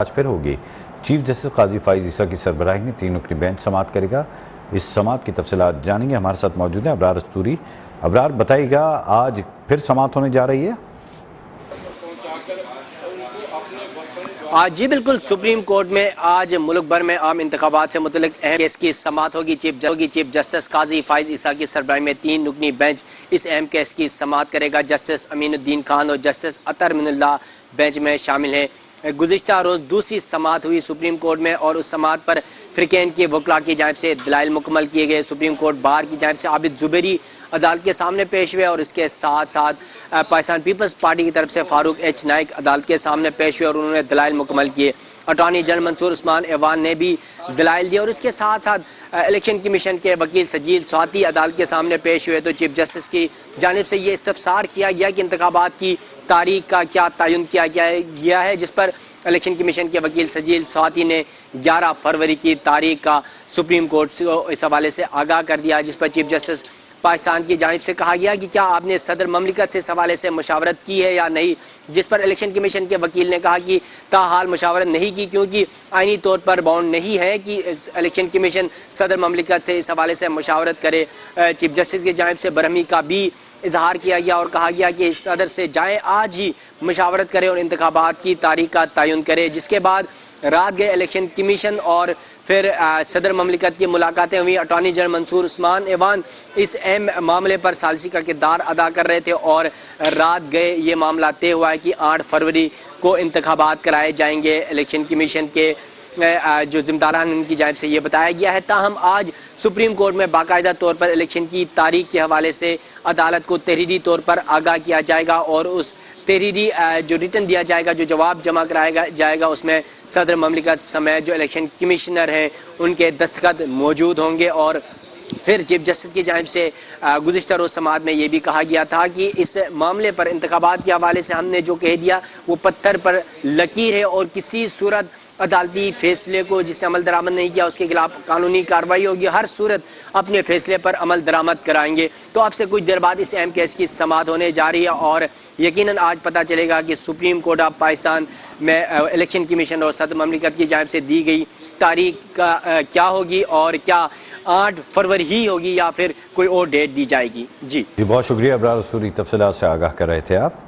आज फिर होगी। चीफ जस्टिस काजी फाइज ईसा की सरबराही में 3 रुकनी बेंच समाअत करेगा। इस समाअत की तफसीलात जानेंगे। हमारे साथ मौजूद हैं अबरार अस्तूरी। अबरार, बताइएगा, आज फिर समाअत होने जा रही है? जी बिल्कुल, सुप्रीम कोर्ट में आज मुल्क भर में आम इंतखाबात से मुतल्लिक अहम केस की समाअत होगी। चीफ जस्टिस काजी फाइज ईसा की सरबराही में 3 रुकनी बेंच इस अहम केस की समाअत करेगा। जस्टिस अमीनुद्दीन खान और जस्टिस अतर मिनुल्लाह बेंच में शामिल हैं। गुज़िश्ता रोज़ दूसरी समाअत हुई सुप्रीम कोर्ट में और उस समाअत पर फ़िरक़ैन के वकला की जानिब से दलाइल मुकम्मल किए गए। सुप्रीम कोर्ट बार की जानिब से आबिद ज़ुबैरी अदालत के सामने पेश हुए और इसके साथ साथ पाकिस्तान पीपल्स पार्टी की तरफ से फारूक एच नाइक अदालत के सामने पेश हुए और उन्होंने दलाइल मुकम्मल किए। अटॉर्नी जनरल मंसूर उस्मान ऐवान ने भी दलाइल दिए और इसके साथ साथ इलेक्शन कमीशन के वकील सजील स्वाति अदालत के सामने पेश हुए। तो चीफ जस्टिस की जानिब से ये इस्तफसार किया गया कि इंतखाबात की तारीख का क्या तयन किया गया है, जिस पर इलेक्शन कमीशन के वकील सजील स्वाति ने 11 फरवरी की तारीख का सुप्रीम कोर्ट को इस हवाले से आगाह कर दिया, जिस पर चीफ जस्टिस पाकिस्तान की जानिब से कहा गया कि क्या आपने सदर ममलिकत से इस हवाले से मशावरत की है या नहीं, जिस पर इलेक्शन कमीशन के वकील ने कहा कि ताहाल मशावरत नहीं की, क्योंकि आइनी तौर पर बाउंड नहीं है कि इलेक्शन कमीशन सदर ममलिकत से इस हवाले से मशावरत करे। चीफ जस्टिस की जानिब से बरहमी का भी इजहार किया गया और कहा गया कि सदर से जाए आज ही मशावरत करें और इंतखाबात की तारीख का तयन करे। जिसके बाद रात गए इलेक्शन कमीशन और फिर सदर ममलिकत की मुलाकातें हुई। अटॉर्नी जनरल मंसूर उस्मान ऐवान इस अहम मामले पर सालिसी का किरदार अदा कर रहे थे और रात गए ये मामला तय हुआ है कि 8 फरवरी को इंतखाबात कराए जाएंगे। इलेक्शन कमीशन के जो जिम्मेदारान उनकी जानिब से ये बताया गया है। ताहम आज सुप्रीम कोर्ट में बाकायदा तौर पर इलेक्शन की तारीख के हवाले से अदालत को तहरीरी तौर पर आगाह किया जाएगा और उस तहरीरी जो रिटर्न दिया जाएगा, जो जवाब जमा कराया जाएगा, उसमें सदर ममलिकत समेत जो इलेक्शन कमिश्नर हैं उनके दस्तखत मौजूद होंगे। और फिर चीफ जस्टिस की जानिब से गुज़िश्ता रोज़ समाअत में ये भी कहा गया था कि इस मामले पर इंतखाबात के हवाले से हमने जो कह दिया वो पत्थर पर लकीर है और किसी सूरत अदालती फैसले को जिससे अमल दरामद नहीं किया उसके खिलाफ कानूनी कार्रवाई होगी। हर सूरत अपने फैसले पर अमल दरामद कराएंगे। तो आपसे कुछ देर बाद इस अहम केस की समाअत होने जा रही है और यकीनन आज पता चलेगा कि सुप्रीम कोर्ट ऑफ पाकिस्तान में इलेक्शन कमीशन और सदर ममलिकत की जानिब से दी गई तारीख का क्या होगी और क्या 8 फरवरी ही होगी या फिर कोई और डेट दी जाएगी। जी बहुत शुक्रिया अबरार अस्तूरी, तफसीलात से आगाह कर रहे थे आप।